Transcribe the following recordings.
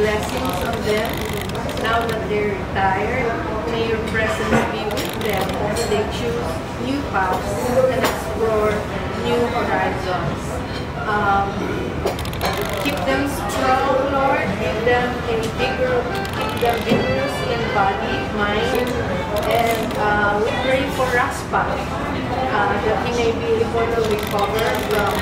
Blessings on them now that they're retired. May your presence be with them as they choose new paths and explore new horizons. Keep them strong, Lord. Keep them vigorous in body, mind, and we pray for Raspa that he may be able to recover from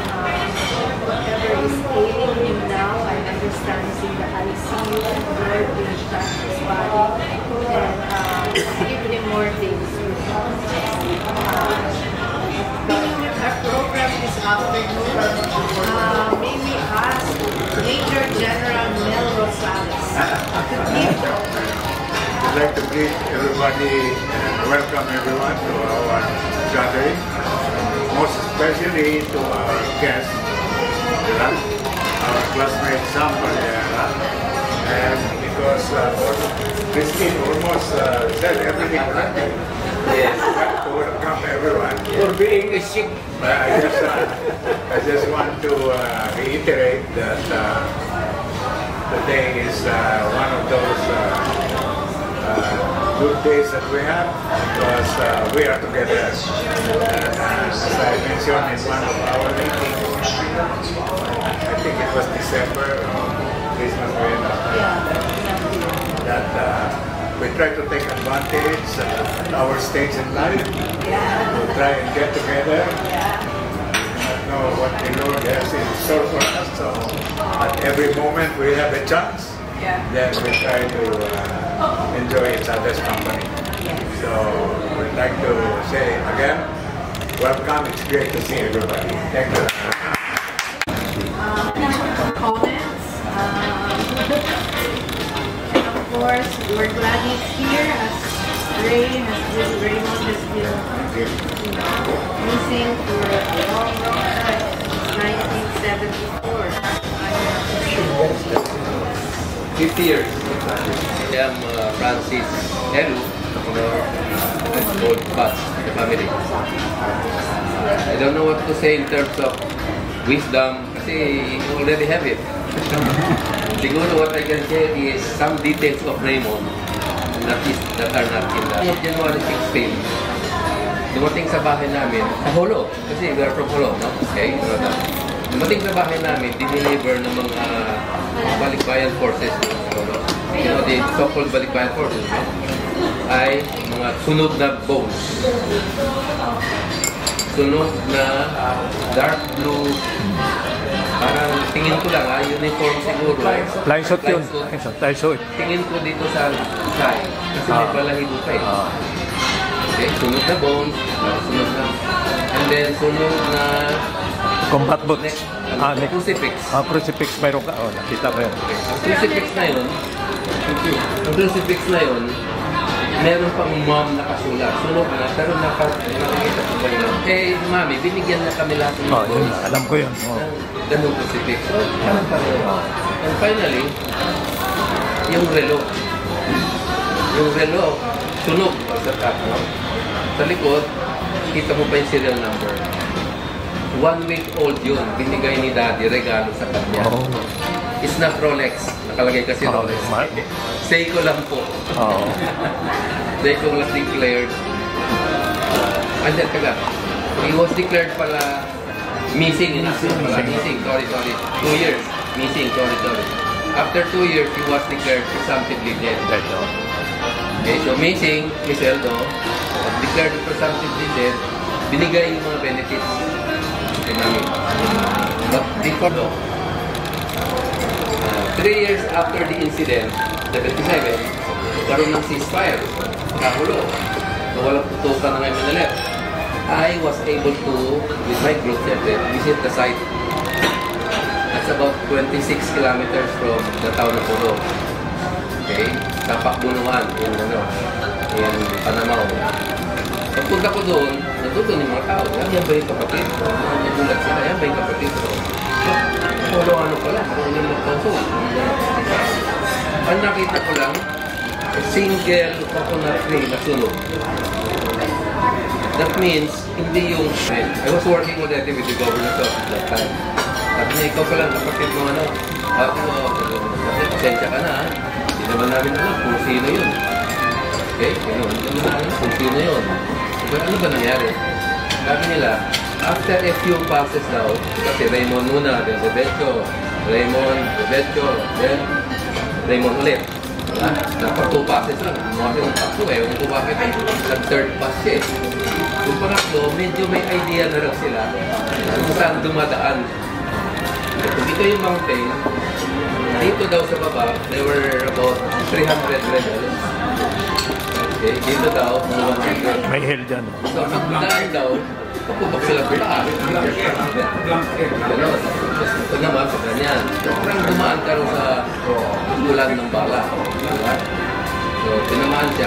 whatever is ailing him now. I understand he's in the ICU, and Lord will touch his body and give him more days. Continuing with our program this afternoon, may we ask Major General Mel Rosales to give. I'd like to greet everybody and welcome everyone to our gathering, most especially to our guests, our classmate Sam Valera, and because Christine almost said everything right. Yes. To welcome everyone. For being a sick. I just want to reiterate that today is one of those good days that we have because we are together. As I mentioned in one of our meetings, I think it was December or Christmas when that we try to take advantage of our stage in life to try and get together. Not know what the Lord has in store for us. So at every moment we have a chance, then we try to enjoy each other's company. So we'd like to say again, welcome. It's great to see everybody. Thank you. Comments. And of course, we're glad he's here as Raymond has been missing for a long time, 1974. 50 years. I am Francis Elu, old Bats, the family. I don't know what to say in terms of wisdom, kasi you already have it. Siguro what I can say is some details of Raymond that are not in that. January 16, dumating sa bahay namin, sa Holo, kasi we are from Holo, no? Okay? Dumating sa bahay namin, dineliver ng mga balikbayan forces. You know, the so-called balikbayan forces, no? Ay mga sunog na bones. Sunog na dark blue, parang tingin ko lang uniform siguro. Line shot yun. Line shot. Tingin ko dito sa sky, kasi may balahibo pa eh. Okay, sunog na bones, sunog na, and then sunog na combat boots. Crucifix. Crucifix mayroon ka. Nakita ko yun. Crucifix na yun. Ang crucifix na yun, meron pang mom nakasulat. Sunog na, pero nakikita ko ba yun? Eh, mami, binigyan na kami lahat ng bones. Alam ko yun. Ganun crucifix. So, parang pareho. And finally, yung relo. Yung relo, sunog sa top, no? Sa likod, kita mo pa yung serial number. 1 week old yun, binigay ni Daddy, regalo sa kanya. It's not Rolex, nakalagay kasi Rolex. Seiko lang po. Seiko was declared. He was declared pala missing. Missing, sorry. 2 years. Missing, sorry. After 2 years, he was declared presumptively dead. Okay, so missing, Miss Eldo, declared presumptively dead, binigay yung mga benefits kay Mami. But before, 3 years after the incident, 77, karoon ng ceasefire, kakulo. So walang tutukan ng MNLF. I was able to, with my group, visit the site. That's about 26 kilometers from the town of Pulo. Okay? Sa Pakbunuan, in Panamaw. Pagpunta ko doon, natutunan yung mga tao. Yan ba yung kapatid? Nagulat sila, yan ba yung kapatid? Pulo ano pala, kung yung magkaso. Ang nakita ko lang, a single coconut tree na sunog. That means, hindi yung... I was working already with the governor's office that time. Sabi niya, ikaw pala kapatid mo ano. Pasensya ka na ha. Hindi naman namin alam kung sino yun. Okay? Hindi naman alam kung sino yun. But ano ba nangyari? Sabi nila, after a few passes daw, kasi Raymond muna, then Roberto, Raymond, then Raymond ulit. Dapat 2 passes lang. Mga ng takbo eh. Kung bakit nag-third pass siya eh. Yung pangatlo, medyo may idea na rin sila kung saan dumadaan. Kung dito yung mountain, dito daw sa baba, there were about 300 levels. Okay, dito daw, 100. May hill dyan. So, pagdaan daw, paputok sila bilaan. Ganon. Ito naman sa ganyan. Parang dumaan ka rin sa ulan ng bala. Diba? So, tinamaan siya.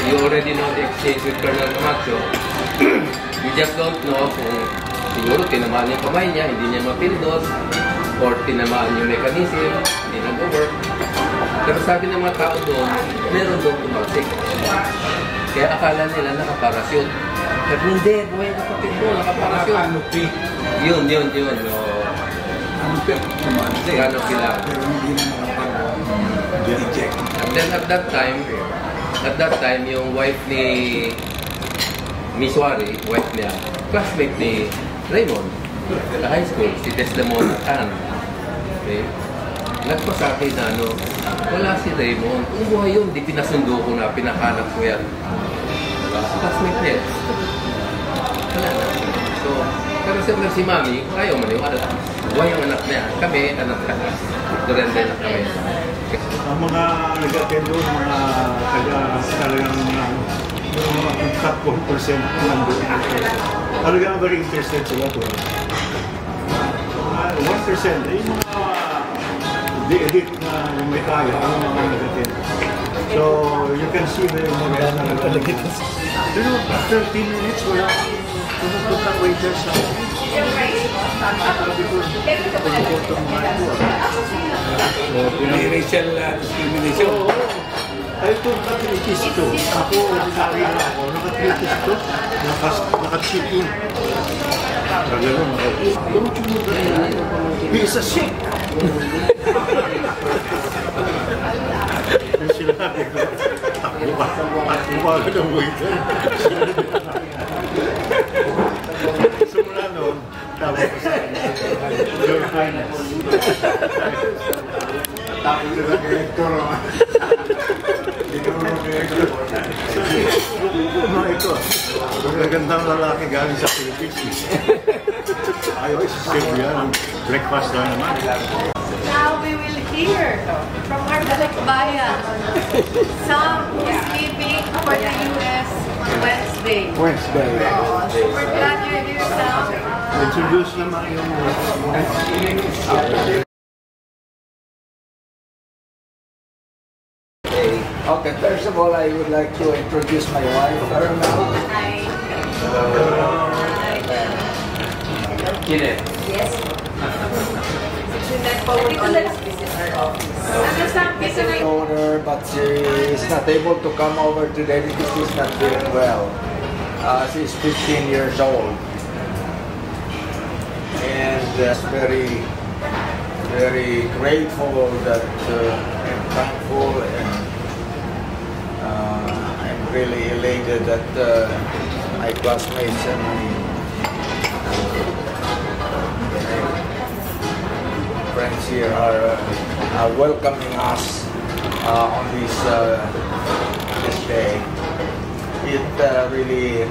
You already know the exchange with Colonel Camacho. You just don't know kung siguro tinamaan yung kamay niya, hindi niya mapindot, or tinamaan yung mechanism, hindi nag-work. Pero sabi ng mga tao doon, meron doon tumalsik. Kaya akala nila nakaparasyon. Pero hindi, buhay ang kapatid mo, nakaparasyon. Yun. Gano'n kailangan. And then at that time, yung wife ni Miswari, wife niya, classmate ni Raymond, sa high school, si Desdemona Tan. Okay? Nagpasabi na wala si Raymond. Kung buhay yun, di pinasundo ko na, pinakanap ko yan. Diba? Classmate niya. Wala na. So, pero siyempre si Mami, ayaw maniwala. Buhay yung anak niya. Kami, anak ka. Durende na kami. Ang mga nag-attend doon, mga talagang yung top 1% nandun. Talagang very interested sila doon. 1%, yung mga di-edit na yung may kaya, ang mga nag-attend. So, you can see the mga nag-attend. Pero after 10 minutes, wala pumupunta waiters na. May racial discrimination. Ay, ito, nakatritis ito. Ako, ordinary na ako. Nakatritis ito. Nakachikin. Gano'n ako. Don't you know that he's a sick? Sinabi ko, ako ba ng waiter? Simula noon, tawag ko sa your highness. Tapos sila kay Hector. Ito, magagandang lalaki galing sa Philippines. Ayaw, isip yan. Breakfast na naman. Now we will hear from our Balikbayan. Sam is leaving for the US on Wednesday. Super glad you're here, Sam. Introduce naman yung Okay, first of all, I would like to introduce my wife, Irma. Hi. Yes. Owner, but she is not able to come over today because she's not feeling well. She's 15 years old. And very, very grateful that and thankful and I'm really elated that my classmates and my friends here are welcoming us on this day. it really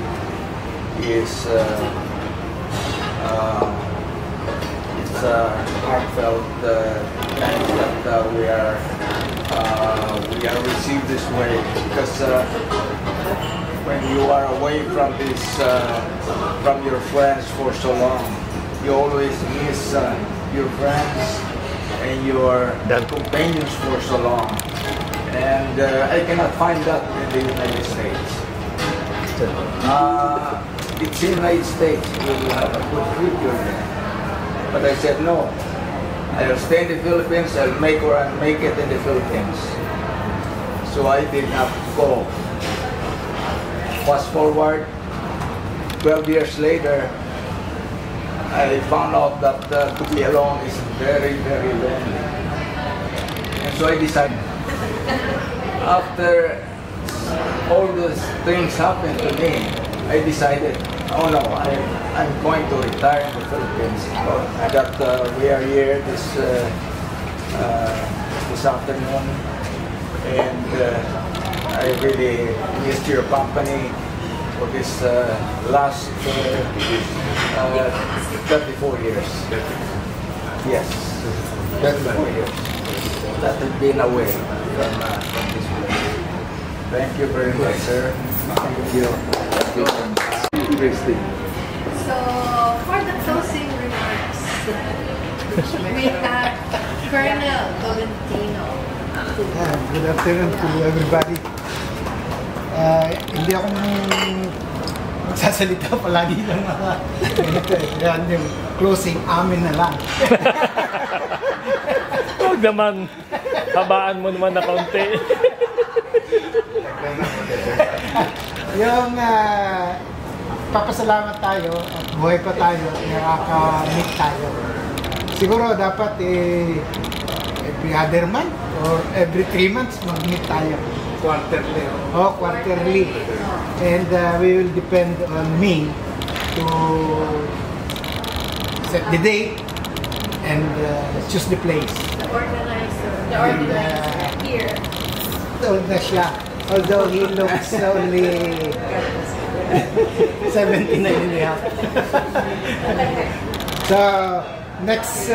is it's heartfelt thanks that we are received this way, because when you are away from this from your friends for so long, you always miss your friends and your companions for so long, and I cannot find that in the United States. It's in the United States, you will have a good future there. But I said no. I'll stay in the Philippines. I'll make it in the Philippines. So I did not go. Fast forward, 12 years later, I found out that to be alone is very, very lonely. And so I decided, after all those things happened to me, I decided, oh no, I'm going to retire in the Philippines. That we are here this afternoon, and I really missed your company for this last 34 years. Yes, 34 years that have been away from this place. Thank you very much, sir. Thank you. So, for the closing remarks, we have Colonel Tolentino. Good afternoon to everybody. Hindi ako magsasalita palagi ng mga yan yung closing, amin na lang. Huwag naman, habaan mo naman na kaunti. Yung papasalamat tayo at buhay pa tayo at nakaka-meet tayo. Siguro dapat every other month or every 3 months mag-meet tayo. Quarterly. Oh, quarterly. And we will depend on me to set the date and choose the place. The organizer. The And, organizer here. Old na siya. Although he looks only 79 and a half. So, next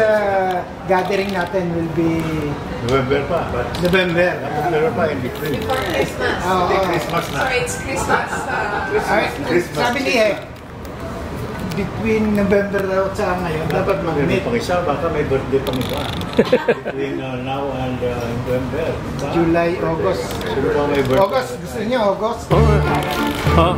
gathering natin will be November pa. But November. November pa in between. Before Christmas. Christmas na. So, it's Christmas. Christmas. Sabi ni between November daw sa ngayon, dapat mag-meet. Pang isa, baka may birthday pang iba. Between now and November. Diba? July, August. Sino ba may birthday? August, gusto niyo August? Oh.